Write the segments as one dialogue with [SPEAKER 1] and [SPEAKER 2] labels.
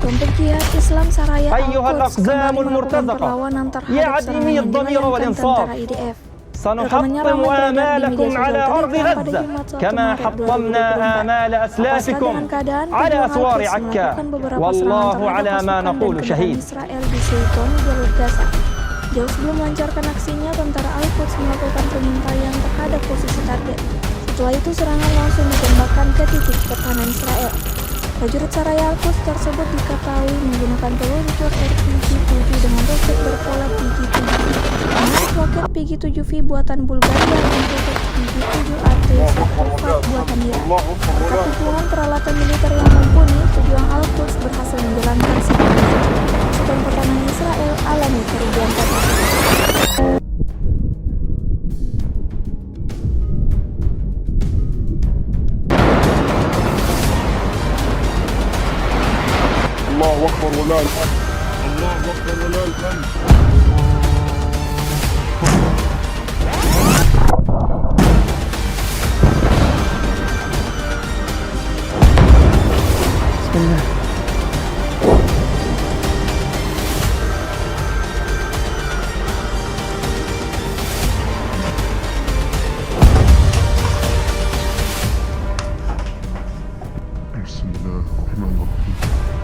[SPEAKER 1] Kelompok jihad Islam Saraya
[SPEAKER 2] أيها
[SPEAKER 1] Al-Quds
[SPEAKER 2] الأقزام
[SPEAKER 1] kembali melakukan
[SPEAKER 2] المرتزقة
[SPEAKER 1] perlawanan
[SPEAKER 2] يا
[SPEAKER 1] terhadap
[SPEAKER 2] عديمي
[SPEAKER 1] serangan yang
[SPEAKER 2] الضمير
[SPEAKER 1] dilayangkan
[SPEAKER 2] والإنصاف
[SPEAKER 1] tentara IDF.
[SPEAKER 2] سنحطم آمالكم على أرض غزة كما حطمنا آمال أسلافكم على أسوار عكا والله على ما نقول شهيد.
[SPEAKER 1] Israel di Seiton, jalur Gaza. Jauh sebelum melancarkan aksinya, tentara Al-Quds melakukan pengintaian terhadap posisi target. Setelah itu serangan langsung ditembakkan ke titik pertahanan Israel. Prajurit Saraya Al-Quds tersebut diketahui menggunakan peluru RPG-7 dengan roket berpola PG-7. Roket PG-7V buatan Bulgaria dan roket PG-7AT-145 buatan Iran. Berkat dukungan peralatan militer yang mumpuni, pejuang Al-Quds berhasil menjalankan pasukan pertahanan Israel alami kerugian total.
[SPEAKER 3] الله أكبر ولا الحمد. الله أكبر ولا الحمد.
[SPEAKER 2] بسم الله.
[SPEAKER 3] بسم الله الرحمن الرحيم.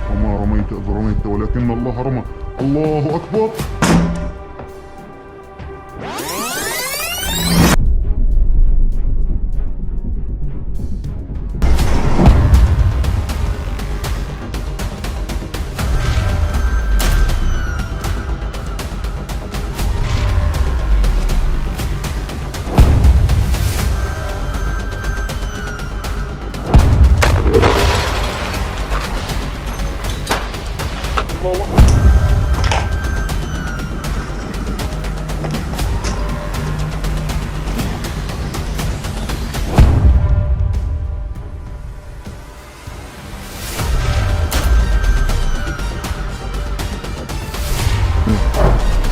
[SPEAKER 3] وما رميت إذ رميت ولكن الله رمى. الله أكبر.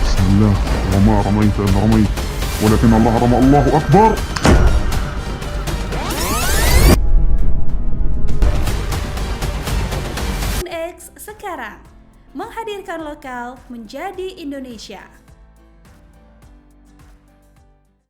[SPEAKER 3] بسم الله. وما رميت إذ رميت ولكن الله رمى. الله أكبر.
[SPEAKER 4] X sekarang menghadirkan lokal menjadi Indonesia.